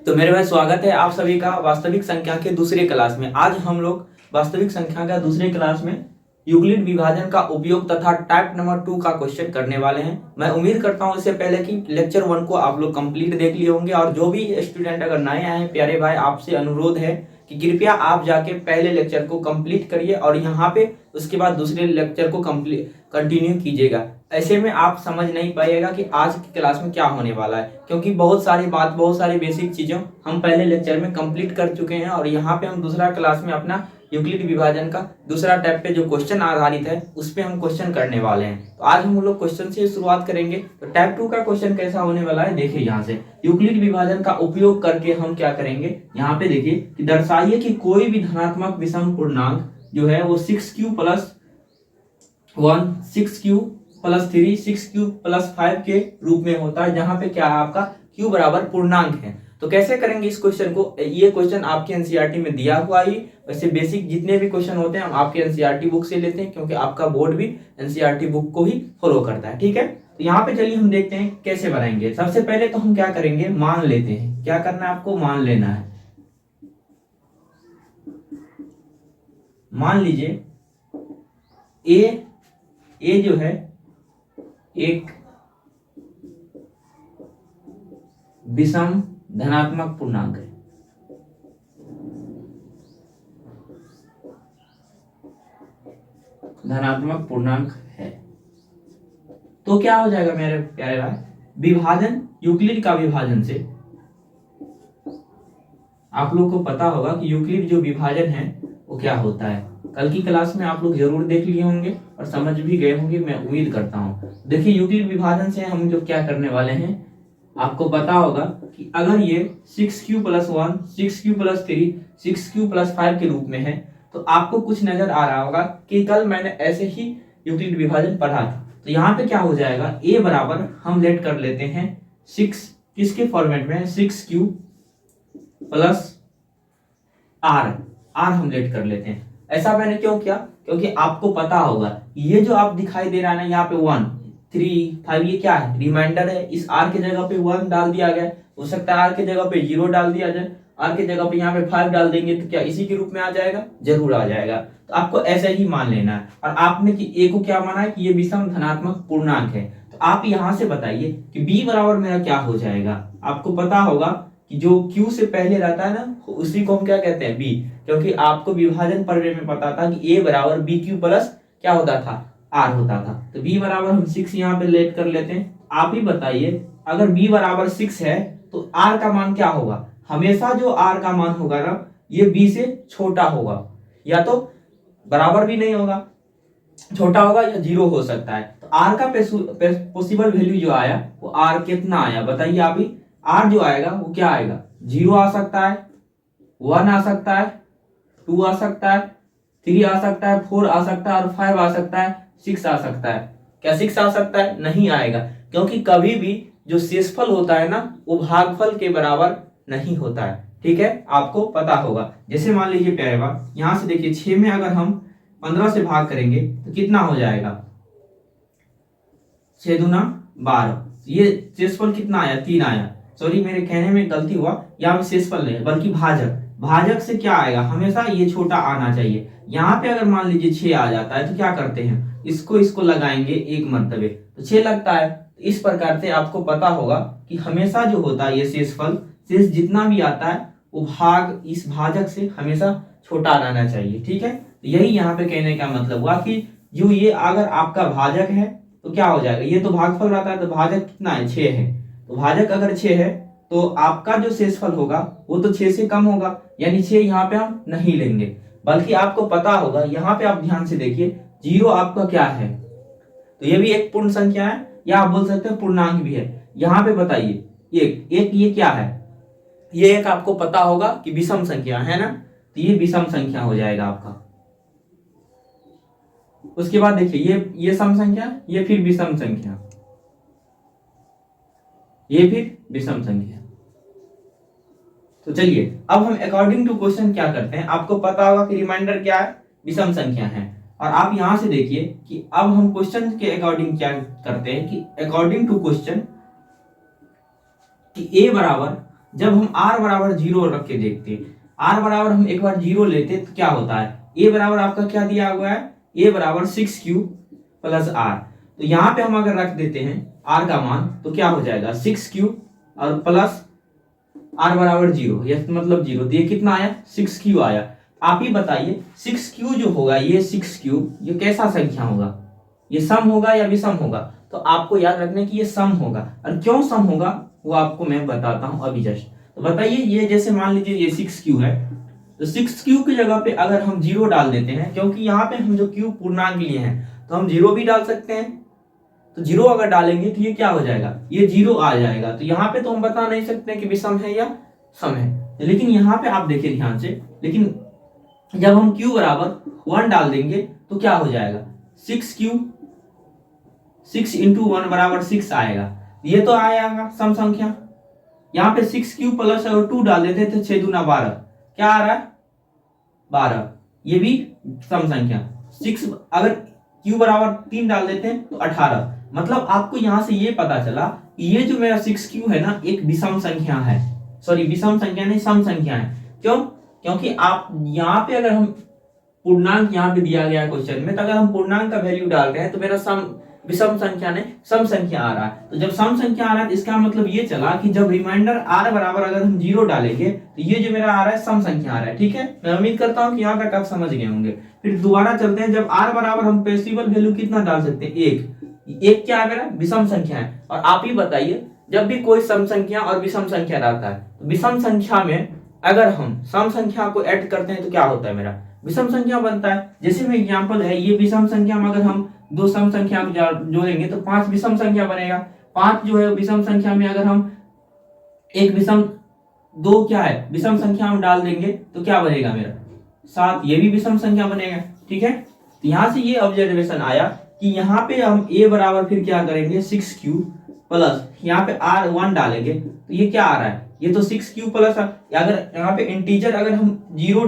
तो मेरे भाई स्वागत है आप सभी का वास्तविक संख्या के दूसरे क्लास में। आज हम लोग वास्तविक संख्या का दूसरे क्लास में यूक्लिड विभाजन का उपयोग तथा टाइप नंबर 2 का क्वेश्चन करने वाले हैं। मैं उम्मीद करता हूं इससे पहले कि लेक्चर 1 को आप लोग कंप्लीट देख लिए होंगे, और जो भी स्टूडेंट अगर नए आए हैं प्यारे भाई, आपसे अनुरोध है कि कृपया आप जाके पहले लेक्चर को कंप्लीट करिए और यहाँ पे उसके बाद दूसरे लेक्चर को कंटिन्यू कीजिएगा। ऐसे में आप समझ नहीं पाइएगा कि आज की क्लास में क्या होने वाला है, क्योंकि बहुत सारी बेसिक चीजें हम पहले लेक्चर में कंप्लीट कर चुके हैं और यहाँ पे हम दूसरा क्लास में अपना यूक्लिड विभाजन का दूसरा टाइप पे जो क्वेश्चन आधारित है उस पे हम क्वेश्चन करने वाले हैं। तो आज हम लोग क्वेश्चन से शुरुआत करेंगे। तो टाइप 2 का क्वेश्चन कैसा होने वाला है, देखिए यहाँ से यूक्लिड विभाजन का उपयोग करके हम क्या करेंगे। यहाँ पे देखिए कि दर्शाइए कि कोई भी धनात्मक विषम पूर्णांक जो है वो 6q plus 1, 6q plus 3, 6q plus 5 के रूप में होता है, जहां पे क्या है आपका q बराबर पूर्णांक है। तो कैसे करेंगे इस क्वेश्चन को, ये क्वेश्चन आपके एनसीईआरटी में दिया हुआ ही। वैसे बेसिक जितने भी क्वेश्चन होते हैं हम आपके एनसीईआरटी बुक से लेते हैं, क्योंकि आपका बोर्ड भी एनसीईआरटी बुक को ही फॉलो करता है। ठीक है, तो यहाँ पे चलिए हम देखते हैं कैसे बनाएंगे। सबसे पहले तो हम क्या करेंगे, मान लेते हैं। क्या करना है आपको, मान लेना है। मान लीजिए ए जो है एक विषम धनात्मक पूर्णांक है। धनात्मक पूर्णांक है तो क्या हो जाएगा मेरे प्यारे भाई, विभाजन यूक्लिड का विभाजन से आप लोग को पता होगा कि यूक्लिड जो विभाजन है वो क्या होता है। कल की क्लास में आप लोग जरूर देख लिए होंगे और समझ भी गए होंगे, मैं उम्मीद करता हूं। देखिए यूक्लिड विभाजन से हम जो क्या करने वाले हैं, आपको पता होगा कि अगर ये 6q plus 1, 6q plus 3, 6q plus 5 के रूप में है, तो आपको कुछ नजर आ रहा होगा कि कल मैंने ऐसे ही यूक्लिड विभाजन पढ़ा था। तो यहाँ पे क्या हो जाएगा, a बराबर हम लेट कर लेते हैं 6, किसके फॉर्मेट में, 6q प्लस r हम लेट कर लेते हैं। ऐसा मैंने क्यों किया, क्योंकि आपको पता होगा ये जो आप दिखाई दे रहा है ना, यहाँ पे 1, 3, 5 ये क्या है, रिमाइंडर है। इस r के जगह पे 1 डाल दिया गया, हो सकता है r के जगह पे 0 डाल दिया जाए, r के जगह पे यहाँ पे 5 डाल देंगे तो क्या इसी के रूप में आ जाएगा, जरूर आ जाएगा। तो आपको ऐसे ही मान लेना है। और आपने कि a को क्या माना है कि ये विषम धनात्मक पूर्णांक है, तो आप यहाँ से बताइए कि b बराबर मेरा क्या हो जाएगा। आपको पता होगा कि जो q से पहले रहता है ना, उसी को हम क्या कहते हैं, b, क्योंकि आपको विभाजन पढ़ने में पता था कि a बराबर bq प्लस क्या होता था, r होता था। तो b बराबर हम 6 यहाँ पे लेट कर लेते हैं। आप ही बताइए अगर b बराबर 6 है तो r का मान क्या होगा। हमेशा जो r का मान होगा ना, ये b से छोटा होगा, या तो बराबर भी नहीं होगा, छोटा होगा या 0 हो सकता है। तो r का पॉसिबल वैल्यू जो आया वो r कितना आया बताइए आप ही। r जो आएगा वो क्या आएगा, 0 आ सकता है, 1 आ सकता है, 2 आ सकता है, 3 आ सकता है, 4 आ सकता है और 5 आ सकता है, 6 आ सकता है। क्या 6 आ सकता है, नहीं आएगा, क्योंकि कभी भी जो शेषफल होता है ना वो भागफल के बराबर नहीं होता है। ठीक है, आपको पता होगा। जैसे मान लीजिए प्यारे बात, यहां से देखिए 6 में अगर हम 15 से भाग करेंगे तो कितना हो जाएगा, 6 दूना 12। ये शेषफल कितना आया, 3 आया। सॉरी मेरे कहने में गलती हुआ, यहाँ पे शेषफल नहीं बल्कि भाजक से क्या आएगा, हमेशा ये छोटा आना चाहिए। यहाँ पे अगर मान लीजिए 6 आ जाता है तो क्या करते हैं, इसको लगाएंगे एक मर्तबे तो 6 लगता है। तो इस प्रकार से आपको पता होगा कि हमेशा जो होता है ये शेषफल, शेष जितना भी आता है वो इस भाजक से हमेशा छोटा आना चाहिए। ठीक है, तो यही यहाँ पे कहने का मतलब हुआ कि जो ये अगर आपका भाजक है तो क्या हो जाएगा, ये तो भागफल रहता है, तो भाजक कितना है, 6 है। तो भाजक अगर 6 है तो आपका जो शेषफल होगा वो तो 6 से कम होगा, यानी 6 यहाँ पे हम नहीं लेंगे। बल्कि आपको पता होगा, यहाँ पे आप ध्यान से देखिए 0 आपका क्या है, तो ये भी एक पूर्ण संख्या है, या आप बोल सकते हैं पूर्णांक भी है। यहाँ पे बताइए एक ये क्या है, ये एक आपको पता होगा कि विषम संख्या है ना, तो ये विषम संख्या हो जाएगा आपका। उसके बाद देखिए ये सम संख्या, ये फिर विषम संख्या, ये फिर विषम संख्या। तो चलिए अब हम अकॉर्डिंग टू क्वेश्चन क्या करते हैं, आपको पता होगा कि रिमाइंडर क्या है, विषम संख्या है। और आप यहां से देखिए कि अब हम क्वेश्चन के अकॉर्डिंग क्या करते हैं कि अकॉर्डिंग टू क्वेश्चन कि a बराबर जब हम r बराबर 0 रख के देखते हैं, r बराबर हम एक बार 0 लेते तो क्या होता है, a बराबर आपका क्या दिया हुआ है, a बराबर 6q प्लस r। तो यहाँ पे हम अगर रख देते हैं r का मान तो क्या हो जाएगा 6q और प्लस r बराबर 0, ये मतलब 0, तो ये कितना आया 6q आया। आप ही बताइए 6q जो होगा, ये 6q ये कैसा संख्या होगा, ये सम होगा या विषम होगा? तो आपको याद रखना कि ये सम होगा। और क्यों सम होगा वो आपको मैं बताता हूं अभी जस्ट। तो बताइए, ये जैसे मान लीजिए ये 6q है, तो 6q की जगह पे अगर हम 0 डाल देते हैं, क्योंकि यहाँ पे हम जो q पूर्णांक लिए हैं तो हम 0 भी डाल सकते हैं, तो 0 अगर डालेंगे तो ये क्या हो जाएगा, ये 0 आ जाएगा। तो यहाँ पे तो हम बता नहीं सकते कि विषम है या सम है। लेकिन यहाँ पे आप देखिए ध्यान से, लेकिन जब हम q बराबर 1 डाल देंगे तो क्या हो जाएगा 6q, 6 इंटू 1 बराबर 6 आएगा, ये तो आएगा सम संख्या। यहाँ पे 6q प्लस अगर 2 डाल देते तो 6 दूना 12, क्या आ रहा है 12, ये भी सम संख्या। 6 अगर q बराबर 3 डाल देते हैं तो 18। मतलब आपको यहाँ से ये पता चला कि ये जो मेरा 6q है ना एक विषम संख्या है, सॉरी विषम संख्या नहीं सम संख्या है। क्यों? क्योंकि आप यहाँ पे अगर हम पूर्णांक यहाँ पे दिया गया क्वेश्चन में, तो अगर हम पूर्णांक का वैल्यू डाल रहे हैं तो मेरा सम विषम संख्या नहीं सम संख्या आ रहा है। तो जब सम संख्या आ रहा है तो इसका मतलब ये चला कि जब रिमाइंडर r बराबर अगर हम 0 डालेंगे तो ये जो मेरा आ रहा है सम संख्या आ रहा है। ठीक है, मैं उम्मीद करता हूँ कि यहाँ तक आप समझ गए होंगे। फिर दोबारा चलते हैं, जब r बराबर हम पॉसिबल वैल्यू कितना डाल सकते हैं, एक क्या है मेरा विषम संख्या है। और आप ही बताइए, जब भी कोई सम संख्या और विषम संख्या रहता है तो विषम संख्या में अगर हम सम संख्या को ऐड करते हैं तो क्या होता है, मेरा विषम संख्या बनता है। जैसे में एग्जांपल है, ये विषम संख्या में अगर हम दो सम संख्या जोड़ेंगे तो 5 विषम संख्या बनेगा। 5 जो है विषम संख्या में अगर हम एक विषम 2 क्या है विषम संख्या हम डाल देंगे तो क्या बनेगा मेरा 7, ये भी विषम संख्या बनेगा। ठीक है, तो यहाँ से ये ऑब्जर्वेशन आया कि यहाँ पे हम a बराबर फिर क्या करेंगे 6q प्लस यहाँ पे r 1 डालेंगे तो ये क्या आ रहा है, ये तो 6q प्लस, अगर यहाँ पे इंटीजर अगर हम 0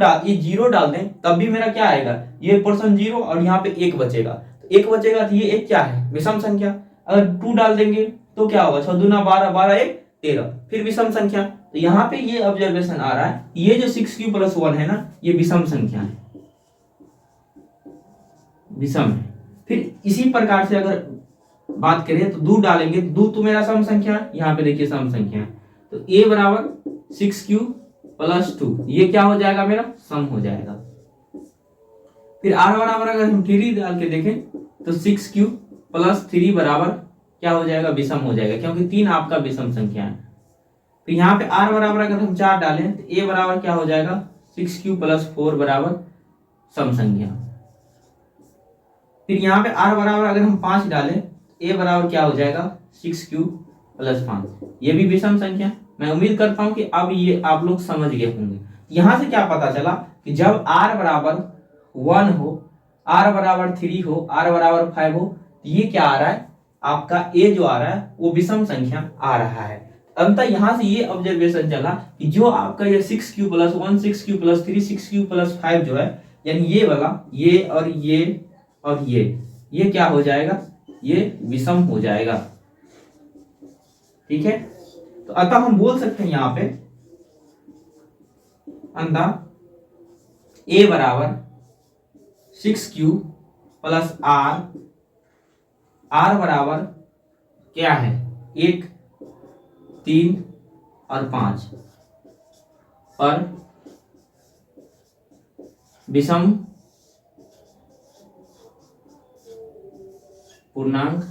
डाल दें तब भी मेरा क्या आएगा, ये परसेंट 0 और यहाँ पे 1 बचेगा, तो 1 बचेगा तो ये एक क्या है विषम संख्या। अगर 2 डाल देंगे तो क्या होगा 6 दूना 12, 12 1 13, फिर विषम संख्या। तो यहाँ पे ये ऑब्जर्वेशन आ रहा है, ये जो 6q प्लस 1 है ना ये विषम संख्या है, विषम है। फिर इसी प्रकार से अगर बात करें तो 2 डालेंगे तो 2 तो मेरा सम संख्या है, यहाँ पे देखिए सम संख्या है, तो a बराबर 6q प्लस 2 ये क्या हो जाएगा मेरा सम हो जाएगा। फिर r बराबर अगर हम 3 डाल के देखें तो 6q प्लस 3 बराबर क्या हो जाएगा विषम हो जाएगा, क्योंकि 3 आपका विषम संख्या है। तो यहाँ पे r बराबर अगर हम 4 डालें तो a बराबर क्या हो जाएगा 6q प्लस 4 बराबर सम संख्या। फिर यहाँ पे r बराबर अगर हम 5 डालें a बराबर क्या हो जाएगा 6q प्लस 5, ये भी विषम संख्या। मैं उम्मीद करता हूं कि अब ये आप लोग समझ गए होंगे। यहां से क्या पता चला कि जब r बराबर 1 हो, r बराबर 3 हो, r बराबर 5 हो, तो ये क्या आ रहा है आपका a जो आ रहा है वो विषम संख्या आ रहा है। अंततः यहां से ये ऑब्जर्वेशन चला कि जो आपका ये 6q plus 1, 6q plus 3, 6q plus 5 जो है, यानी ये वाला ये और ये क्या हो जाएगा, ये विषम हो जाएगा। ठीक है, तो अतः हम बोल सकते हैं यहाँ पे अंतः a बराबर 6q प्लस r बराबर क्या है 1, 3 और 5 पर विषम पूर्णांक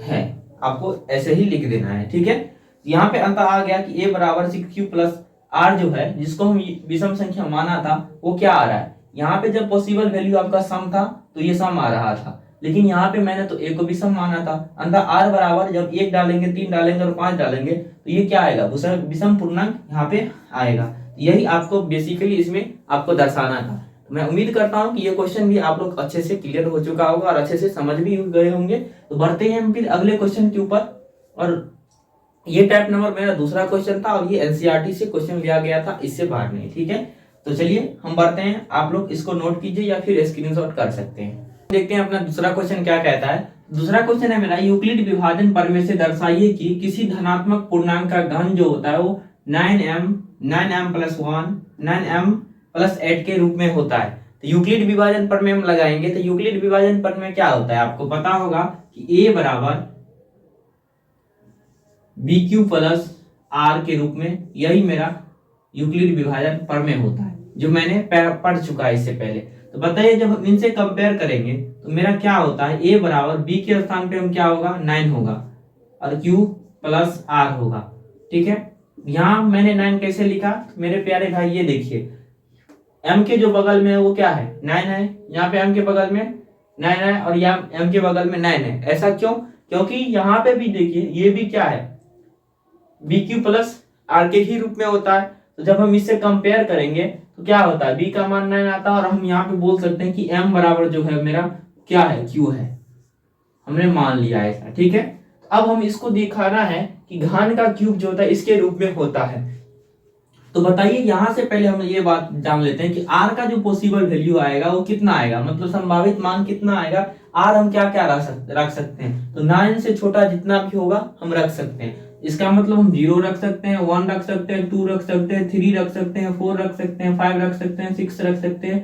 है। आपको ऐसे ही लिख देना है। ठीक है, यहाँ पे अंतर आ गया कि a बराबर 6q प्लस r जो है जिसको हम विषम संख्या माना था वो क्या आ रहा है, यहाँ पे जब पॉसिबल वैल्यू आपका सम था तो ये सम आ रहा था, लेकिन यहाँ पे मैंने तो a को विषम माना था। अंतर r बराबर जब 1 डालेंगे 3 डालेंगे और 5 डालेंगे तो ये क्या आएगा विषम पूर्णांक यहाँ पे आएगा। यही आपको बेसिकली इसमें आपको दर्शाना था। मैं उम्मीद करता हूं कि ये क्वेश्चन भी आप लोग अच्छे से क्लियर हो चुका होगा और अच्छे से समझ भी गए होंगे। तो बढ़ते हैं हम फिर अगले क्वेश्चन के ऊपर। और ये टाइप नंबर मेरा दूसरा क्वेश्चन था और ये एनसीईआरटी से क्वेश्चन लिया गया था, इससे बाहर नहीं। ठीक है, तो चलिए हम बढ़ते हैं, आप लोग इसको नोट कीजिए या फिर स्क्रीनशॉट कर सकते हैं। देखते हैं अपना दूसरा क्वेश्चन क्या कहता है। दूसरा क्वेश्चन है मेरा, यूक्लिड विभाजन प्रमेय से दर्शाइए कि किसी धनात्मक पूर्णांक का घन जो होता है वो 9m प्लस 1 9m प्लस 8 के रूप में होता है। तो यूक्लिड विभाजन प्रमेय हम लगाएंगे, तो यूक्लिड विभाजन प्रमेय क्या होता है आपको पता होगा कि a बराबर बी क्यू प्लस आर के रूप में, यही मेरा यूक्लिड विभाजन प्रमेय होता है जो मैंने पढ़ चुका है इससे पहले। तो बताइए जब हम इनसे कंपेयर करेंगे तो मेरा क्या होता है, a बराबर b के स्थान पे हम क्या होगा 9 होगा और q प्लस r होगा। ठीक है, यहाँ मैंने 9 कैसे लिखा मेरे प्यारे भाई, ये देखिए m के जो बगल में है वो क्या है 9 है, यहाँ पे m के बगल में 9 है और यहाँ m के बगल में 9 है। ऐसा क्यों, क्योंकि यहाँ पे भी देखिए ये भी क्या है बी क्यू प्लस आर के ही रूप में होता है। तो जब हम इससे कंपेयर करेंगे तो क्या होता है, बी का मान 9 आता है और हम यहाँ पे बोल सकते हैं कि m बराबर जो है मेरा क्या है q है, हमने मान लिया ऐसा। ठीक है, अब हम इसको दिखाना है कि घन का क्यूब जो होता है इसके रूप में होता है। तो बताइए यहाँ से पहले हम ये बात जान लेते हैं कि r का जो पॉसिबल वैल्यू आएगा वो कितना आएगा, मतलब संभावित मान कितना आएगा। r हम क्या क्या रख सकते हैं, तो 9 से छोटा जितना भी होगा हम रख सकते हैं। इसका मतलब हम 0 रख सकते हैं, 1 रख सकते हैं, 2 रख सकते हैं, 3 रख सकते हैं, 4 रख सकते हैं, 5 रख सकते हैं, 6 रख सकते हैं,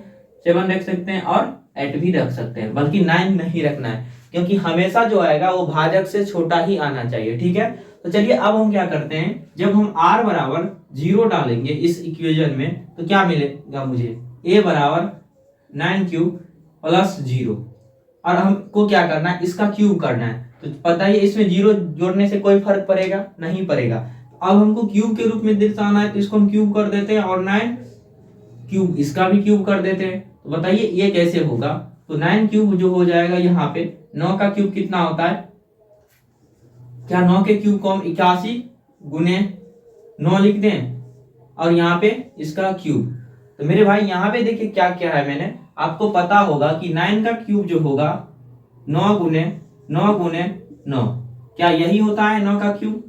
7 रख सकते हैं और 8 भी रख सकते हैं, बल्कि 9 नहीं रखना है क्योंकि हमेशा जो आएगा वो भाजक से छोटा ही आना चाहिए। ठीक है, तो चलिए अब हम क्या करते हैं, जब हम r बराबर 0 डालेंगे इस इक्वेशन में तो क्या मिलेगा मुझे, a बराबर 9q प्लस 0 और हमको क्या करना है इसका क्यूब करना है। तो पता ही इसमें 0 जोड़ने से कोई फर्क पड़ेगा नहीं पड़ेगा। अब हमको क्यूब के रूप में दर्शाना है तो इसको हम क्यूब कर देते हैं और 9 क्यूब इसका भी क्यूब कर देते हैं। तो बताइए ये कैसे होगा, तो 9 क्यूब जो हो जाएगा यहाँ पे 9 का क्यूब कितना होता है, क्या 9 के क्यूब को हम 81 गुने 9 लिख दें और यहाँ पे इसका क्यूब। तो मेरे भाई यहाँ पे देखिए क्या क्या है, मैंने आपको पता होगा कि 9 का क्यूब जो होगा 9 गुने 9 गुने 9, क्या यही होता है 9 का क्यूब,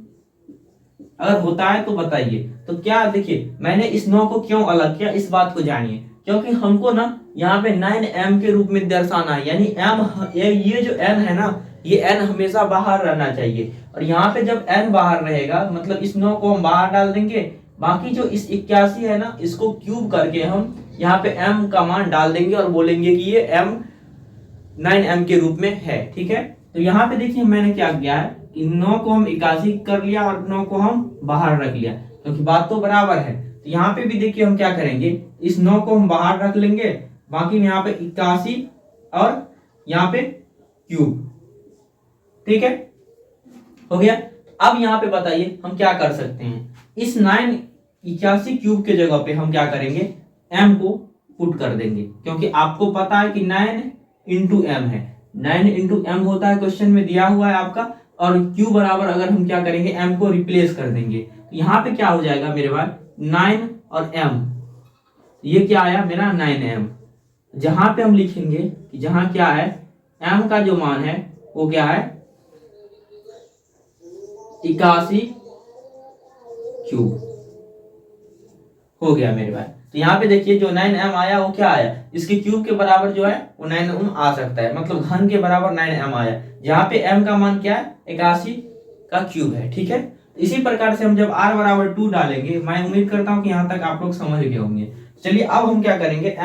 अगर होता है तो बताइए। तो क्या देखिए मैंने इस 9 को क्यों अलग किया इस बात को जानिए, क्योंकि हमको ना यहाँ पे 9m के रूप में दर्शाना है, यानी m ये जो n है ना ये n हमेशा बाहर रहना चाहिए और यहाँ पे जब n बाहर रहेगा मतलब इस 9 को हम बाहर डाल देंगे, बाकी जो इस 81 है ना इसको क्यूब करके हम यहाँ पे m का मान डाल देंगे और बोलेंगे कि ये m 9m के रूप में है। ठीक है, तो यहाँ पे देखिए मैंने क्या किया है कि 9 को हम 81 कर लिया और 9 को हम बाहर रख लिया क्योंकि बात तो बराबर है। तो यहाँ पे भी देखिए हम क्या करेंगे, इस 9 को हम बाहर रख लेंगे, बाकी यहाँ पे 81 और यहाँ पे क्यूब। ठीक है, हो गया। अब यहाँ पे बताइए हम क्या कर सकते हैं, इस 81 क्यूब के जगह पे हम क्या करेंगे m को पुट कर देंगे, क्योंकि आपको पता है कि 9 इंटू m है, 9 इंटू m होता है क्वेश्चन में दिया हुआ है आपका, और q बराबर अगर हम क्या करेंगे m को रिप्लेस कर देंगे तो यहाँ पे क्या हो जाएगा मेरे पास 9 और m, ये क्या आया मेरा 9m। जहां पे हम लिखेंगे कि जहां क्या है m का जो मान है वो क्या है 81 क्यूब, हो गया मेरे पास। तो यहाँ पे देखिए जो 9m आया वो क्या आया, इसके क्यूब के बराबर जो है वो 9m आ सकता है, मतलब घन के बराबर 9m आया, जहाँ पे m का मान क्या है 81 का क्यूब है। ठीक है, इसी प्रकार से हम जब r बराबर 2 डालेंगे, मैं उम्मीद करता हूँ कि यहाँ तक आप लोग समझ गए होंगे। चलिए अब हम क्या करेंगे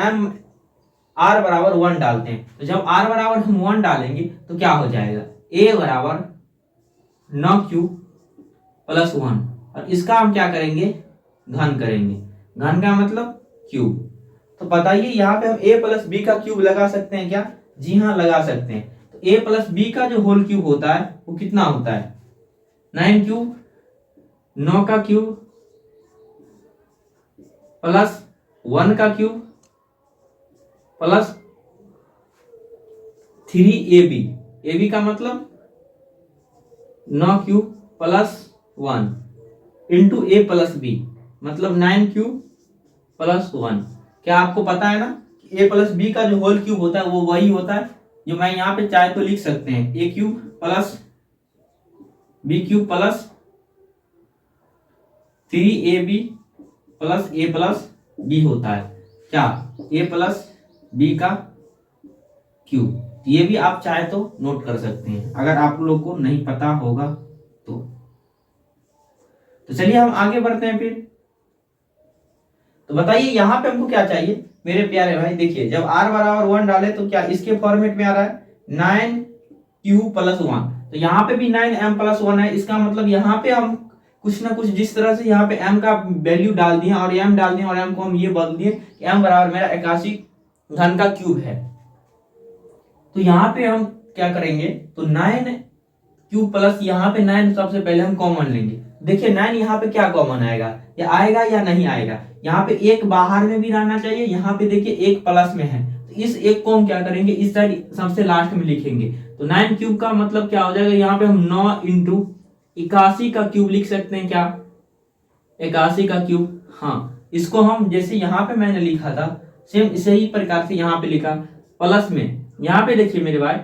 r बराबर 1 डालते हैं, तो जब r बराबर हम 1 डालेंगे तो क्या हो जाएगा a बराबर 9q प्लस 1 और इसका हम क्या करेंगे घन करेंगे, घन का मतलब क्यूब। तो बताइए यहाँ पे हम a प्लस बी का क्यूब लगा सकते हैं क्या, जी हाँ लगा सकते हैं। तो a प्लस बी का जो होल क्यूब होता है वो कितना होता है 9 क्यूब, 9 का क्यूब प्लस 1 का क्यूब प्लस 3ab, ab का मतलब 9 cube plus 1 into a plus B मतलब 9 क्यूब प्लस 1। क्या आपको पता है ना कि a प्लस बी का जो होल क्यूब होता है वो वही होता है जो मैं यहाँ पे चाहे तो लिख सकते हैं a cube plus B cube plus 3ab plus a plus B होता है क्या a प्लस बी का क्यूब। तो ये भी आप चाहे तो नोट कर सकते हैं अगर आप लोग को नहीं पता होगा तो चलिए हम आगे बढ़ते हैं फिर। तो बताइए यहाँ पे हमको क्या चाहिए मेरे प्यारे भाई। देखिए जब r बराबर 1 डाले तो क्या इसके फॉर्मेट में आ रहा है 9q प्लस 1। तो यहाँ पे भी 9m प्लस 1 है। इसका मतलब यहाँ पे हम कुछ ना कुछ जिस तरह से यहाँ पे m का वैल्यू डाल दिए और m डाल दिए और m को हम ये बदल दिए कि m बराबर मेरा 81 घन का क्यूब है। तो यहाँ पे हम क्या करेंगे तो 9q प्लस यहाँ पे 9 सबसे पहले हम कॉमन लेंगे। देखिए 9 यहाँ पे क्या कॉमन आएगा, या आएगा या नहीं आएगा। यहाँ पे एक बाहर में भी रहना चाहिए, यहाँ पे देखिए एक प्लस में है तो इस एक को हम क्या करेंगे इस साइड सबसे लास्ट में लिखेंगे। तो 9 क्यूब का मतलब क्या हो जाएगा, यहाँ पे हम 9 इंटू 81 का क्यूब लिख सकते हैं। क्या 81 का क्यूब, हाँ इसको हम जैसे यहाँ पे मैंने लिखा था सेम इसी ही प्रकार से यहाँ पे लिखा प्लस में। यहाँ पे देखिए मेरे भाई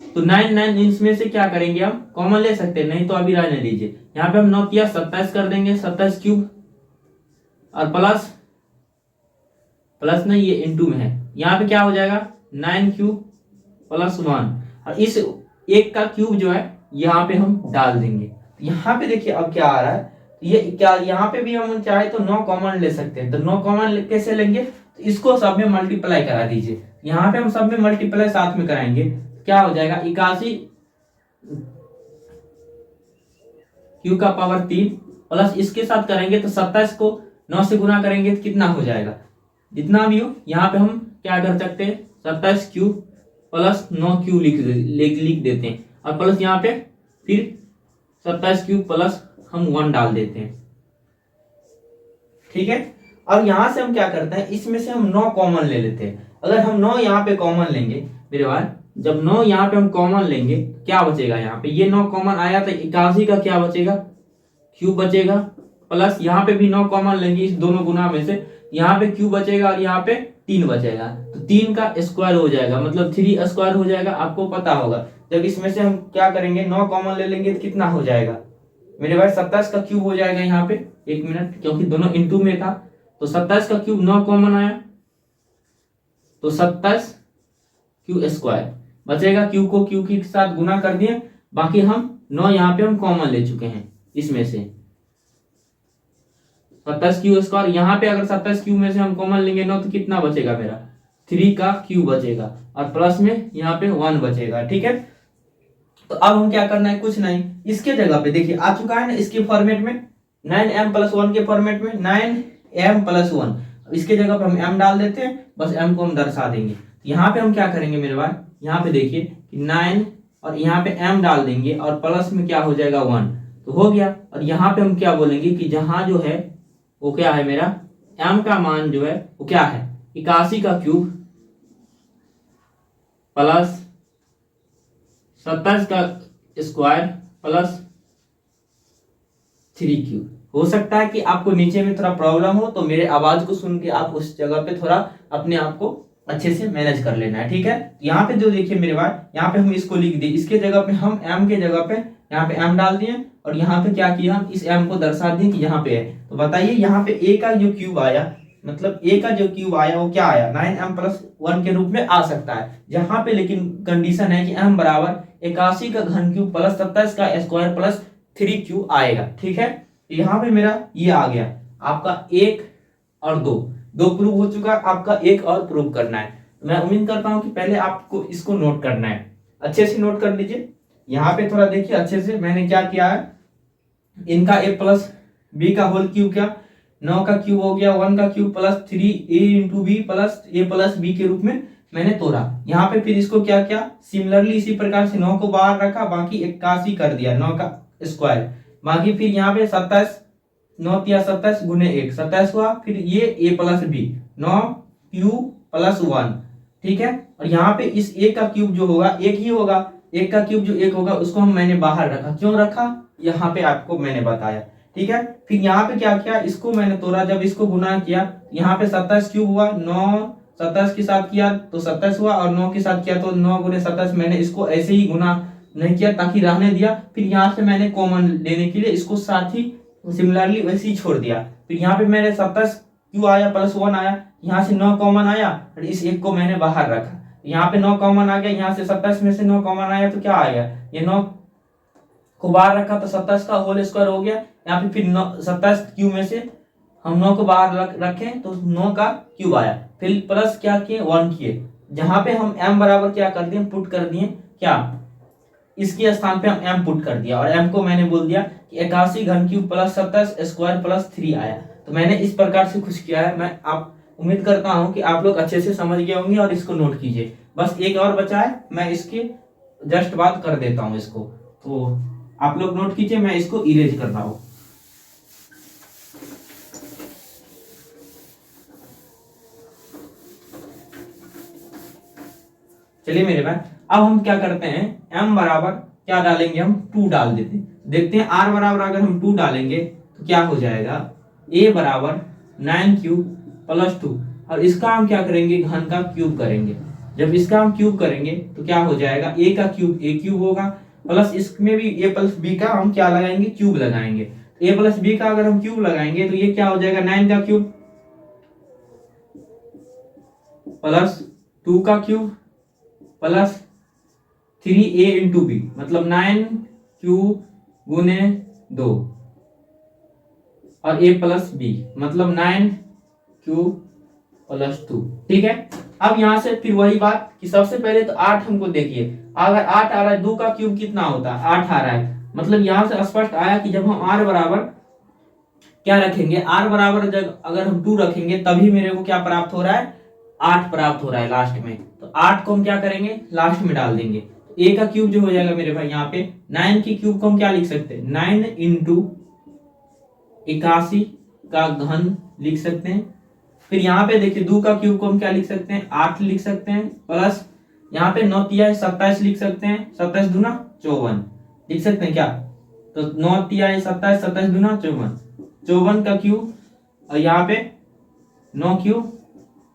तो 9 इसमें से क्या करेंगे हम कॉमन ले सकते हैं, नहीं तो अभी रहने दीजिए। यहाँ पे हम 9 किया 27 कर देंगे, 27 क्यूब और प्लस नहीं ये इनटू में है। यहाँ पे क्या हो जाएगा 9 क्यूब प्लस 1 और इस एक का क्यूब जो है यहाँ पे हम डाल देंगे। यहाँ पे देखिए अब क्या आ रहा है, ये क्या यहाँ पे भी हम चाहे तो 9 कॉमन ले सकते हैं। तो 9 कॉमन कैसे लेंगे, तो इसको सब में मल्टीप्लाई करा दीजिए। यहाँ पे हम सब में मल्टीप्लाई साथ में कराएंगे, क्या हो जाएगा 81 क्यू का पावर 3 प्लस इसके साथ करेंगे तो 27 को 9 से गुना करेंगे तो कितना हो जाएगा, जितना भी हो। यहाँ पे हम क्या कर सकते हैं 27 क्यू प्लस 9 क्यू लिख देते हैं और प्लस यहाँ पे फिर 27 क्यू प्लस हम 1 डाल देते हैं। ठीक है, अब यहां से हम क्या करते हैं इसमें से हम 9 कॉमन ले लेते हैं। अगर हम 9 यहाँ पे कॉमन लेंगे मेरे भाई, जब 9 यहाँ पे हम कॉमन लेंगे क्या बचेगा, यहाँ पे ये 9 कॉमन आया तो 81 का क्या बचेगा क्यूब बचेगा, प्लस यहाँ पे भी 9 कॉमन लेंगे इस दोनों गुना में से, यहाँ पे क्यूब बचेगा और यहाँ पे 3 बचेगा। तो 3 का स्क्वायर हो जाएगा, मतलब 3 स्क्वायर हो जाएगा। आपको पता होगा जब इसमें से हम क्या करेंगे 9 कॉमन ले लेंगे तो कितना हो जाएगा मेरे भाई 27 का क्यूब हो जाएगा। यहाँ पे एक मिनट, क्योंकि दोनों इनटू में था तो 27 का क्यूब 9 कॉमन आया तो 27 क्यू स्क्वायर बचेगा। क्यू को क्यू के साथ गुना कर दिए, बाकी हम 9 यहाँ पे हम कॉमन ले चुके हैं इसमें से 27 क्यू स्क्वायर। यहाँ पे अगर 27 क्यू में से हम कॉमन लेंगे 9 तो कितना बचेगा मेरा 3 का क्यू बचेगा और प्लस में यहाँ पे 1 बचेगा। ठीक है, तो अब हम क्या करना है, कुछ नहीं, इसके जगह पे देखिए आ चुका है ना इसके फॉर्मेट में 9m प्लस 1 के फॉर्मेट में 9m प्लस 1। इसके जगह पे हम m डाल देते हैं, बस m को हम दर्शा देंगे। यहाँ पे हम क्या करेंगे मेरे भाई, यहाँ पे देखिए कि 9 और यहाँ पे m डाल देंगे और प्लस में क्या हो जाएगा 1 तो हो गया। और यहाँ पे हम क्या बोलेंगे कि जहां जो है वो क्या है मेरा m का मान जो है वो क्या है 81 का क्यूब प्लस 27 का स्क्वायर प्लस 3 क्यूब। हो सकता है कि आपको नीचे में थोड़ा प्रॉब्लम हो तो मेरे आवाज को सुन के आप उस जगह पे थोड़ा अपने आप को अच्छे से मैनेज कर लेना है। ठीक है, यहाँ पे जो देखिए मेरे भाई यहाँ पे हम इसको लिख दिए, इसके जगह पे हम m के जगह पे यहाँ पे m डाल दिए और यहाँ पे क्या किया हम इस m को दर्शा दिए कि यहाँ पे है। तो बताइए यहाँ पे a का जो क्यूब आया, मतलब a का जो क्यूब आया वो क्या आया 9m प्लस 1 के रूप में आ सकता है। जहां पे लेकिन कंडीशन है कि m बराबर 81 का घन क्यूब प्लस 27 का स्क्वायर प्लस 3 क्यूब आएगा। ठीक है, यहाँ पे मेरा ये आ गया आपका 1 और 2 प्रूव हो चुका, आपका 1 और प्रूव करना है। मैं उम्मीद करता हूँ कि पहले आपको इसको नोट करना है, अच्छे से नोट कर लीजिए। यहाँ पे थोड़ा देखिए अच्छे से मैंने क्या किया है, इनका a प्लस बी का होल क्यूब क्या 9 का क्यूब हो गया 1 का cube plus 3a into B plus a plus B के रूप में मैंने तोड़ा। यहाँ पे फिर इसको क्या किया सिमिलरली इसी प्रकार से 9 को बाहर रखा, बाकी 81 कर दिया 9 का स्क्वायर, बाकी फिर यहाँ पे 27 9 या 27 गुने 1 27 हुआ, फिर ये a plus B 9 cube plus 1। ठीक है, और यहाँ पे इस a का क्यूब जो होगा एक ही होगा, 1 का क्यूब जो 1 होगा उसको हम मैंने बाहर रखा, क्यों रखा यहाँ पे आपको मैंने बताया। ठीक है, फिर यहाँ पे क्या किया इसको मैंने तोड़ा, जब इसको गुना किया यहाँ पे 27 क्यूब हुआ, 9 27 के साथ किया तो 27 हुआ और 9 के साथ किया तो 9 गुने 27। मैंने इसको ऐसे ही गुना नहीं किया ताकि रहने दिया, फिर यहाँ से मैंने कॉमन लेने के लिए इसको साथ ही सिमिलरली वैसे ही छोड़ दिया। फिर यहाँ पे मैंने 27 क्यू आया प्लस 1 आया, यहाँ से 9 कॉमन आया और इस एक को मैंने बाहर रखा। यहाँ पे 9 कॉमन आ गया, यहाँ से 27 में से 9 कॉमन आया तो क्या आ गया, ये 9 को बाहर रखा तो 27 का होल स्क्वायर हो गया। यहाँ पे फिर 27 क्यूब में से हम 9 को बाहर रखें तो 9 का क्यूब आया, फिर प्लस क्या किए 1 किए, जहां पे हम m बराबर क्या कर दिए पुट कर दिए, क्या इसके स्थान पे हम m पुट कर दिया और m को मैंने बोल दिया कि 81 घन क्यूब प्लस 27 स्क्वायर प्लस 3 आया। तो मैंने इस प्रकार से कुछ किया है। मैं आप उम्मीद करता हूं कि आप लोग अच्छे से समझ गए होंगे और इसको नोट कीजिए। बस एक और बचा है, मैं इसके जस्ट बात कर देता हूं इसको, तो आप लोग नोट कीजिए, मैं इसको इरेज कर रहा हूं। चलिए मेरे भाई, अब हम क्या करते हैं, m बराबर क्या डालेंगे, हम 2 डाल देते हैं। देखते हैं r बराबर अगर हम 2 डालेंगे तो क्या हो जाएगा, a बराबर 9 क्यूब प्लस 2, और इसका हम क्या करेंगे, घन का क्यूब करेंगे। जब इसका हम क्यूब करेंगे तो क्या हो जाएगा, a का क्यूब a क्यूब होगा, प्लस इसमें भी a प्लस b का हम क्या लगाएंगे, क्यूब लगाएंगे। a प्लस b का अगर हम क्यूब लगाएंगे तो ये क्या हो जाएगा, 9 का क्यूब प्लस 2 का cube plus 3a into B, मतलब 9 क्यूब गुने 2 और a प्लस बी, मतलब 9 क्यूब प्लस 2। ठीक है, अब यहां से फिर वही बात कि सबसे पहले तो 8 हमको देखिए, अगर 8 आ रहा है 2 का क्यूब कितना होता है, 8 आ रहा है, मतलब यहां से स्पष्ट आया कि जब हम r बराबर क्या रखेंगे, r बराबर जब अगर हम 2 रखेंगे तभी मेरे को क्या प्राप्त हो रहा है, 8 प्राप्त हो रहा है लास्ट में। तो 8 को हम क्या करेंगे, लास्ट में डाल देंगे। तो a का क्यूब जो हो जाएगा मेरे भाई, यहाँ पे 9 की क्यूब को हम क्या लिख सकते हैं, 9 इंटू 81 का घन लिख सकते हैं। फिर यहाँ पे देखिए 2 का क्यूब को हम क्या लिख सकते हैं, 8 लिख सकते हैं, प्लस यहाँ पे 9 तिया 27 लिख सकते हैं, 27 दूना 54 लिख सकते हैं क्या, तो 9 तिया 27, 27 दूना 54, 54 का क्यूब, और यहाँ पे 9 क्यूब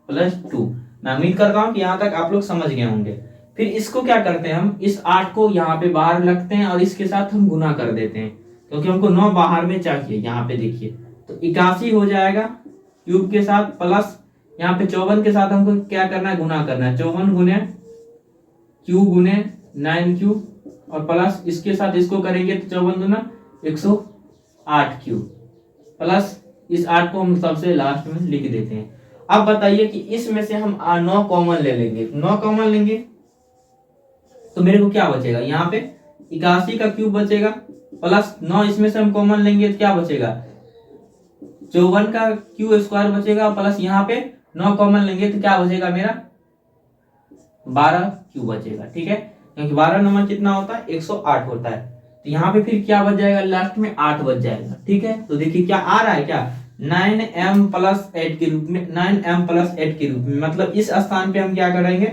प्लस 2। मैं उम्मीद करता हूँ कि यहाँ तक आप लोग समझ गए होंगे। फिर इसको क्या करते हैं, हम इस 8 को यहाँ पे बाहर रखते हैं और इसके साथ हम गुना कर देते हैं, क्योंकि हमको 9 बाहर में चाहिए। यहाँ पे देखिए तो 81 हो जाएगा क्यूब के साथ, प्लस यहाँ पे 54 के साथ हमको क्या करना है, गुना करना है, 54 गुने क्यूब गुने 9 क्यूब, और प्लस इसके साथ इसको करेंगे तो 54 दूना 108 क्यूब, प्लस इस 8 को हम सबसे लास्ट में लिख देते हैं। अब बताइए कि इसमें से हम 9 कॉमन ले लेंगे, 9 कॉमन लेंगे तो मेरे को क्या बचेगा, यहाँ पे 81 का क्यूब बचेगा, प्लस 9 इसमें से हम कॉमन लेंगे तो क्या बचेगा, 54 का क्यूब स्क्वायर बचेगा, प्लस यहाँ पे 9 कॉमन लेंगे तो क्या बचेगा मेरा, 12 क्यूब बचेगा। ठीक है, क्योंकि 12 नंबर कितना होता है, 108 होता है। तो यहाँ पे फिर क्या बच जाएगा, लास्ट में 8 बच जाएगा। ठीक है, तो देखिए क्या आ रहा है, क्या 9m प्लस 8 के रूप में, 9m प्लस 8 के रूप में, मतलब इस स्थान पे हम क्या करेंगे,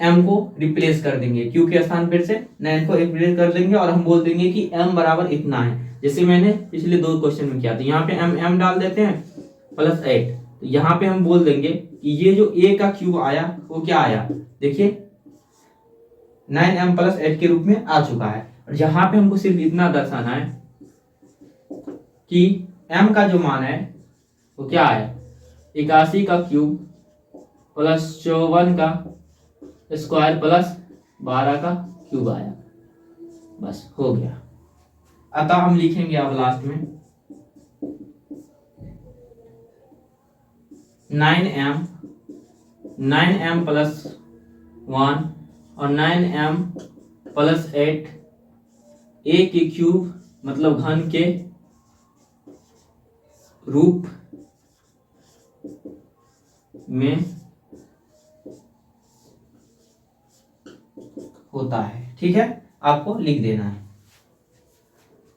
m को रिप्लेस कर देंगे, q के स्थान पर से 9 को रिप्लेस कर देंगे और हम बोल देंगे कि m बराबर इतना है, जैसे मैंने पिछले 2 क्वेश्चन में किया। तो यहाँ पे m डाल देते हैं प्लस 8, तो यहाँ पे हम बोल देंगे कि ये जो a का क्यूब आया वो क्या आया, देखिए 9m प्लस 8 के रूप में आ चुका है। और यहाँ पे हमको सिर्फ इतना दर्शाना है कि m का जो मान है वो क्या है, 81 का क्यूब प्लस 54 का स्क्वायर प्लस 12 का क्यूब आया, बस हो गया। अतः हम लिखेंगे अब लास्ट में 9m प्लस 1 और 9m प्लस 8 a के क्यूब मतलब घन के रूप में होता है। ठीक है, आपको लिख देना है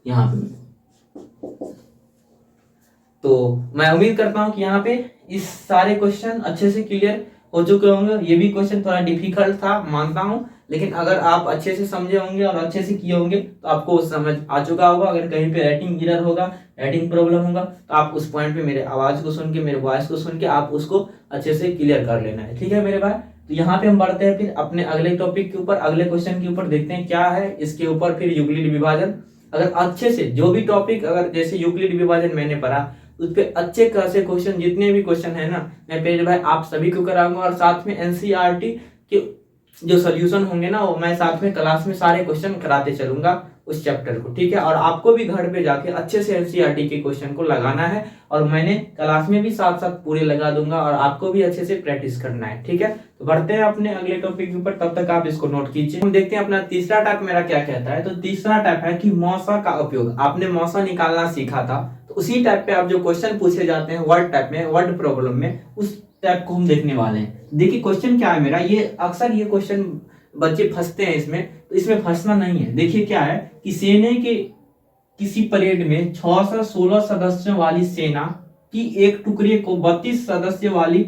यहाँ पे। तो मैं उम्मीद करता हूं कि यहाँ पे इस सारे क्वेश्चन अच्छे से क्लियर हो चुके होंगे। ये भी क्वेश्चन थोड़ा डिफिकल्ट था मानता हूं, लेकिन अगर आप अच्छे से समझे होंगे और अच्छे से किए होंगे तो आपको समझ आ चुका होगा। अगर कहीं पे राइटिंग एरर होगा, राइटिंग प्रॉब्लम होगा, तो आप उस पॉइंट पे मेरे आवाज को सुन के, मेरे वॉइस को सुन के आप उसको अच्छे से क्लियर कर लेना है। ठीक है मेरे भाई, तो यहाँ पे हम बढ़ते हैं फिर अपने अगले टॉपिक के ऊपर, अगले क्वेश्चन के ऊपर देखते हैं क्या है इसके ऊपर। फिर यूक्लिड विभाजन, अगर अच्छे से जो भी टॉपिक, अगर जैसे यूक्लिड विभाजन मैंने पढ़ा उस पे अच्छे खासे क्वेश्चन, जितने भी क्वेश्चन है ना, मैं पेज भाई आप सभी को कराऊंगा। और साथ में एनसीईआरटी के जो सोल्यूशन होंगे ना वो मैं साथ में क्लास में सारे क्वेश्चन कराते चलूंगा उस चैप्टर को, ठीक है। और आपको भी घर पे जाके अच्छे से एनसीईआरटी के क्वेश्चन को लगाना है, और मैंने क्लास में भी साथ साथ पूरे लगा दूंगा, और आपको भी अच्छे से प्रैक्टिस करना है, ठीक है। तो बढ़ते हैं अपने अगले टॉपिक के ऊपर, तब तक आप इसको नोट कीजिए। हम देखते हैं अपना तीसरा टाइप मेरा क्या कहता है। तो तीसरा टाइप है कि मौसा का उपयोग। आपने मौसा निकालना सीखा था, तो उसी टाइप पे आप जो क्वेश्चन पूछे जाते हैं वर्ड टाइप में, वर्ड प्रॉब्लम में, उस टाइप को हम देखने वाले हैं। देखिए क्वेश्चन क्या है मेरा, ये अक्सर ये क्वेश्चन बच्चे फंसते हैं इसमें, तो इसमें फंसना नहीं है। देखिए क्या है कि सेना के किसी परेड में 6 से 16 सदस्यों वाली सेना की एक टुकड़ी को 32 सदस्य वाली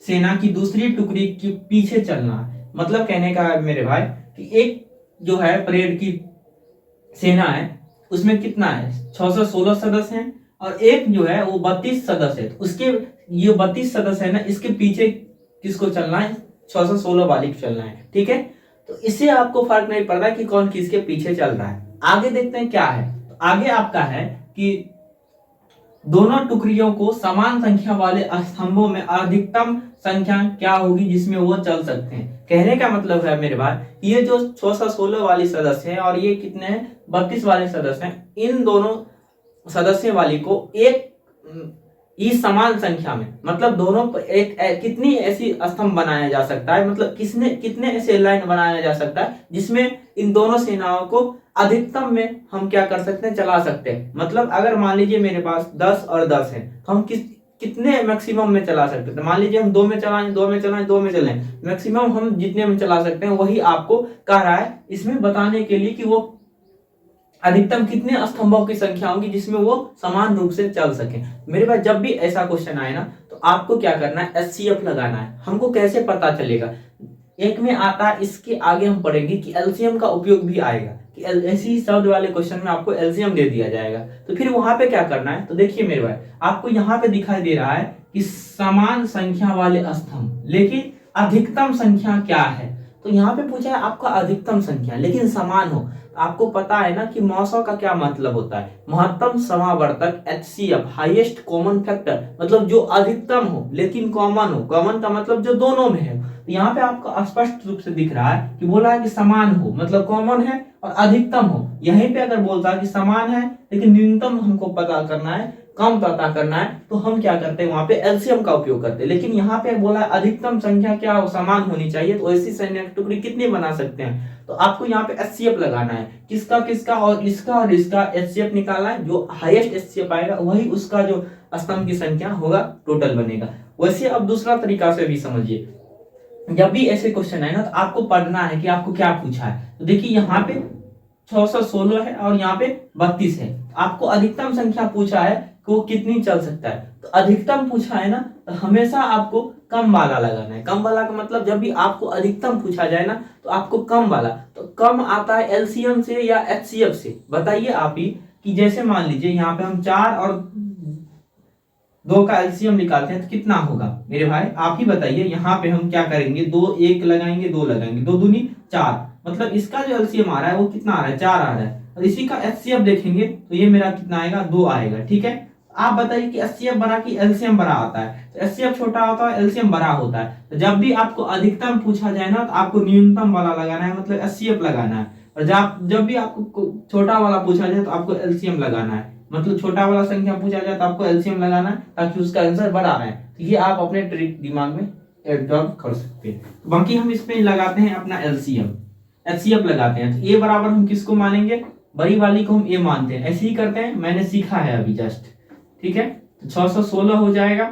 सेना की दूसरी टुकड़ी के पीछे चलना है। मतलब कहने का है मेरे भाई कि एक जो है परेड की सेना है उसमें कितना है, 6 से 16 सदस्य हैं, और एक जो है वो 32 सदस्य है। तो उसके ये 32 सदस्य है ना, इसके पीछे किसको चलना है, 6 से 16 वाली को चलना है, ठीक है। तो इससे आपको फर्क नहीं पड़ता कि कौन किसके पीछे चल रहा है। आगे देखते हैं क्या है। तो आगे आपका है कि दोनों टुकड़ियों को समान संख्या वाले स्तंभों में अधिकतम संख्या क्या होगी जिसमें वो चल सकते हैं। कहने का मतलब है मेरे भाई, ये जो 6 से 16 वाली सदस्य है और ये कितने हैं, 32 वाले सदस्य हैं, इन दोनों सदस्य वाली को एक इस समान संख्या में, मतलब दोनों पर कितनी ऐसी स्तंभ बनाया जा सकता है, मतलब कितने ऐसे लाइन बनाया जा सकता है जिसमें इन दोनों सेनाओं को अधिकतम में हम क्या कर सकते हैं, चला सकते हैं। मतलब अगर मान लीजिए मेरे पास 10 और 10 है, हम कितने मैक्सिमम में चला सकते हैं। मान लीजिए हम 2 में चलाएं, 2 में चलाएं, 2 में चलें, मैक्सिमम हम जितने में चला सकते हैं वही आपको कह रहा है इसमें बताने के लिए कि वो अधिकतम कितने स्तंभों की संख्या होगी जिसमें वो समान रूप से चल सके। मेरे पास जब भी ऐसा क्वेश्चन आए ना, तो आपको क्या करना है, एचसीएफ लगाना है। हमको कैसे पता चलेगा, एक में आता है, इसके आगे हम पढ़ेंगे कि एलसीएम का उपयोग भी आएगा, कि ऐसी शब्द वाले क्वेश्चन में आपको एलसीएम दे दिया जाएगा। तो फिर वहां पे क्या करना है, तो देखिए मेरे भाई आपको यहाँ पे दिखाई दे रहा है कि समान संख्या वाले स्तंभ, लेकिन अधिकतम संख्या क्या है। तो यहाँ पे पूछा है आपका अधिकतम संख्या लेकिन समान हो। आपको पता है ना कि मौसा का क्या मतलब होता है, महत्तम समावर्तक, एचसीएफ हाईएस्ट कॉमन फैक्टर, मतलब जो अधिकतम हो लेकिन कॉमन हो। कॉमन का मतलब जो दोनों में है। तो यहाँ पे आपको स्पष्ट रूप से दिख रहा है कि बोला है कि समान हो, मतलब कॉमन है, और अधिकतम हो। यहीं पे अगर बोलता है कि समान है लेकिन न्यूनतम हमको पता करना है, कम पता करना है, तो हम क्या करते हैं, वहां पे एलसीएम का उपयोग करते हैं। लेकिन यहाँ पे बोला है अधिकतम संख्या क्या हो, समान होनी चाहिए, तो ऐसी संख्या की टुकड़ी कितनी बना सकते हैं। तो आपको यहाँ पे एचसीएफ लगाना है, किसका किसका, और इसका एचसीएफ निकालना है। जो हाईएस्ट एचसीएफ आएगा वही उसका जो स्तंभ की संख्या होगा टोटल बनेगा। वैसे अब दूसरा तरीका से भी समझिए, जब भी ऐसे क्वेश्चन आए ना, तो आपको पढ़ना है कि आपको क्या पूछा है। तो देखिए यहाँ पे 616 है और यहाँ पे 32 है। आपको अधिकतम संख्या पूछा है कि वो कितनी चल सकता है। तो अधिकतम पूछा है ना, तो हमेशा आपको कम वाला लगाना है। कम वाला का मतलब जब भी आपको अधिकतम पूछा जाए ना, तो आपको कम वाला, तो कम आता है एलसीएम से या एचसीएफ से। बताइए आप ही कि जैसे मान लीजिए यहाँ पे हम 4 और 2 का एलसीएम निकालते हैं तो कितना होगा मेरे भाई, आप ही बताइए। यहाँ पे हम क्या करेंगे, 2 1 लगाएंगे, 2 लगाएंगे, 2 दूनी 4, मतलब इसका जो एलसीएम आ रहा है वो कितना आ रहा है, 4 आ रहा है। और इसी का एचसीएफ देखेंगे तो ये मेरा कितना आएगा, 2 आएगा, ठीक है। आप बताइए कि एचसीएफ बड़ा कि एलसीएम बड़ा आता है। तो एचसीएफ छोटा होता है, एलसीएम बड़ा होता है। तो जब भी आपको अधिकतम पूछा जाए ना, तो आपको न्यूनतम वाला लगाना है, मतलब एचसीएफ लगाना है। और जब भी आपको छोटा वाला पूछा जाए तो आपको एलसीएम लगाना है, मतलब छोटा वाला संख्या पूछा जाए तो आपको एलसीएम लगाना है ताकि उसका आंसर बड़ा आए। तो ये आप अपने ट्रिक दिमाग में एब्जॉर्ब कर सकते हैं। तो बाकी हम इसमें लगाते हैं अपना एलसीएम, एचसीएफ लगाते हैं। तो ए बराबर हम किसको मानेंगे, बड़ी वाली को हम ए मानते हैं। ऐसे ही करते हैं, मैंने सीखा है अभी जस्ट, ठीक है। तो 616 हो जाएगा,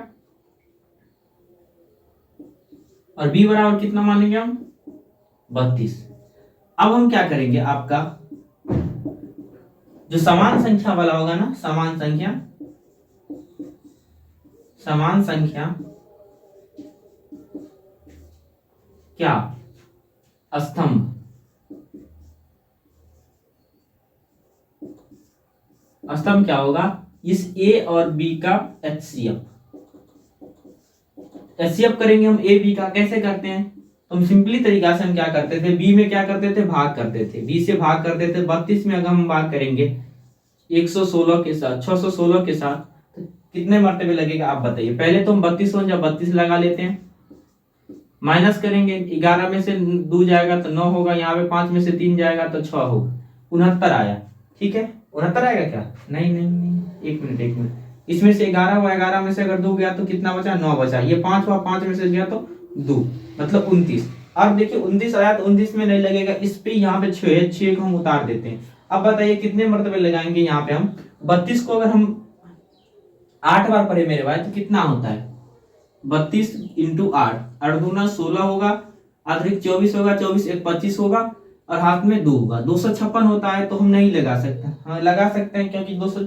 और बी बराबर कितना मानेंगे हम, 32। अब हम क्या करेंगे, आपका जो समान संख्या वाला होगा ना, समान संख्या क्या, स्तंभ, स्तंभ क्या होगा, इस ए और बी का एचसीएफ। एचसीएफ करेंगे हम ए बी का, कैसे करते हैं, तो हम सिंपली तरीका से हम क्या करते थे, बी में क्या करते थे, भाग करते थे, बी से भाग करते थे। 32 में अगर हम भाग करेंगे 116 के साथ, 616 के साथ, तो कितने मरतबे लगेगा आप बताइए। पहले तो हम 32 लगा लेते हैं, माइनस करेंगे, 11 में से 2 जाएगा तो 9 होगा, यहाँ पे 5 में से 3 जाएगा तो 6 होगा, 69 आया। ठीक है, 69 आएगा क्या? नहीं नहीं नहीं, एक मिनट, इसमें से 11 हुआ, 11 में से अगर 2 गया तो कितना बचा? 9 बचा। ये 5 हुआ, 5 में से गया तो 2, मतलब 29। अब देखिए 29 आया तो 29 में नहीं लगेगा, इस पे यहाँ पे 6 है, 6 को हम उतार देते हैं। अब बताइए कितने मरतबे लगाएंगे यहाँ पे हम? 32 को अगर हम 8 बार पढ़े मेरे भाई तो कितना होता है? 32 इंटू 8, 8 दूना 16 होगा, अतिरिक्त 24 होगा, 24 एक 25 होगा, और हाथ में 2 होगा, 256 होता है। तो हम नहीं लगा सकते, हाँ लगा सकते हैं, क्योंकि 200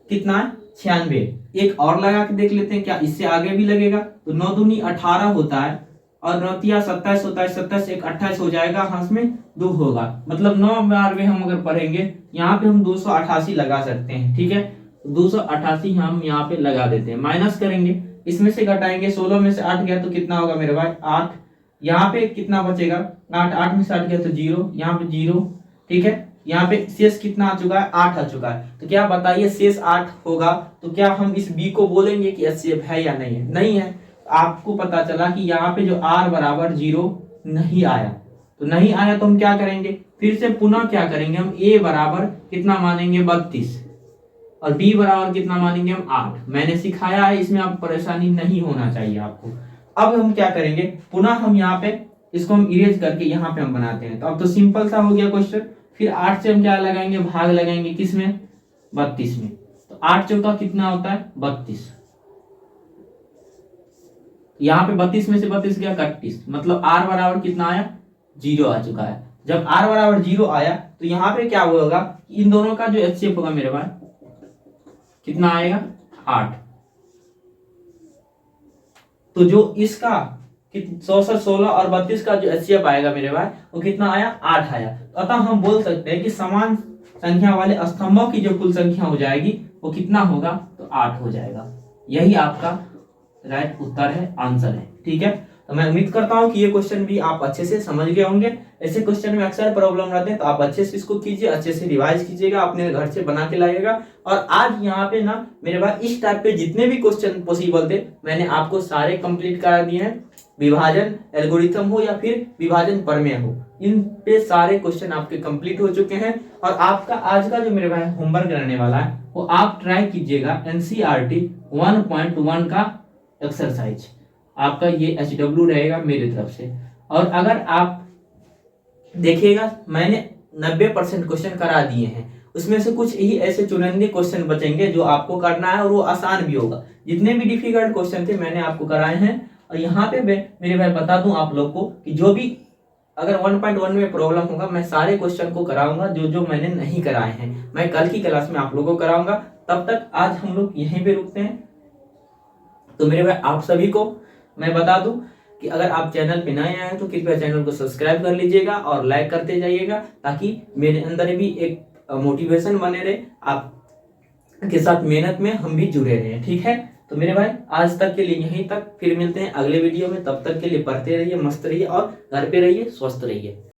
कितना है? 96। एक और लगा के देख लेते हैं, क्या इससे आगे भी लगेगा? तो 9 दूनी 18 होता है, और 9 तिया 27 होता है, 27 एक 28 हो जाएगा, हाथ में 2 होगा, मतलब 9 बार में हम अगर पढ़ेंगे यहाँ पे हम 288 लगा सकते हैं। ठीक है, 288 हम यहाँ पे लगा देते हैं। माइनस करेंगे, इसमें से घटाएंगे, 16 में से 8 गया तो कितना होगा मेरे भाई? 8। यहाँ पे कितना बचेगा? 8, 8 में से 8 गया तो 0, यहाँ पे 0। ठीक है, यहाँ पे शेष कितना आ चुका है? 8 आ चुका है। तो क्या बताइए, शेष 8 होगा तो क्या हम इस बी को बोलेंगे कि एचसीएफ है या नहीं है? नहीं है। आपको पता चला कि यहाँ पे जो r बराबर 0 नहीं आया, तो नहीं आया तो हम क्या करेंगे? फिर से पुनः क्या करेंगे? हम a बराबर कितना मानेंगे? 32, और b बराबर कितना मानेंगे? हम 8। मैंने सिखाया है, इसमें आप परेशानी नहीं होना चाहिए आपको। अब हम क्या करेंगे? पुनः हम यहाँ पे इसको हम इरेज करके यहाँ पे हम बनाते हैं। तो अब तो सिंपल सा हो गया क्वेश्चन। फिर 8 से हम क्या लगाएंगे? भाग लगाएंगे, किसमें? 32 में। तो 8 चौका कितना होता है? 32। यहाँ पे 32 में से 32 गया 31, मतलब r बराबर कितना आया? 0 आ चुका है। जब r बराबर 0 आया तो यहाँ पे क्या होगा? इन दोनों का जो एचसीएफ होगा मेरे पास कितना आएगा? 8। तो जो इसका 64, 16 और 32 का जो एचसीएफ आएगा मेरे भाई वो कितना आया? 8 आया। तो अतः हम बोल सकते हैं कि समान संख्या वाले स्तंभों की जो कुल संख्या हो जाएगी वो कितना होगा? तो 8 हो जाएगा। यही आपका राइट उत्तर है, आंसर है। ठीक है, तो मैं उम्मीद करता हूं कि ये क्वेश्चन भी आप अच्छे से समझ गए होंगे। ऐसे क्वेश्चन में अक्सर प्रॉब्लम रहते हैं, तो आप अच्छे से इसको कीजिए, अच्छे से रिवाइज कीजिएगा, अपने घर से बना के लाइएगा। और आज यहाँ पे ना मेरे पास इस टाइप पे जितने भी क्वेश्चन पॉसिबल थे मैंने आपको सारे कंप्लीट करा दिए हैं। विभाजन एल्गोरिथम हो या फिर विभाजन प्रमेय हो, इन पे सारे क्वेश्चन आपके कंप्लीट हो चुके हैं। और आपका आज का जो मेरे भाई होमवर्क रहने वाला है वो आप ट्राई कीजिएगा एनसीईआरटी 1.1 का एक्सरसाइज। आपका ये HW रहेगा मेरी तरफ से। और अगर आप देखिएगा मैंने 90% क्वेश्चन करा दिए हैं, उसमें से कुछ ही ऐसे चुनिंदे क्वेश्चन बचेंगे जो आपको करना है, और वो आसान भी होगा। जितने भी डिफिकल्ट क्वेश्चन थे मैंने आपको कराए हैं। और यहाँ पे मेरे भाई बता दूं आप लोग को कि जो भी अगर 1.1 में प्रॉब्लम होगा मैं सारे क्वेश्चन को कराऊंगा, जो मैंने नहीं कराए हैं मैं कल की क्लास में आप लोगों को कराऊंगा। तब तक आज हम लोग यहीं पे रुकते हैं। तो मेरे भाई आप सभी को मैं बता दूं कि अगर आप चैनल पे नए आए तो कृपया चैनल को सब्सक्राइब कर लीजिएगा और लाइक करते जाइएगा, ताकि मेरे अंदर भी एक मोटिवेशन बने रहे, आप के साथ मेहनत में हम भी जुड़े रहे। ठीक है, तो मेरे भाई आज तक के लिए यहीं तक, फिर मिलते हैं अगले वीडियो में। तब तक के लिए पढ़ते रहिए, मस्त रहिए और घर पे रहिए, स्वस्थ रहिए।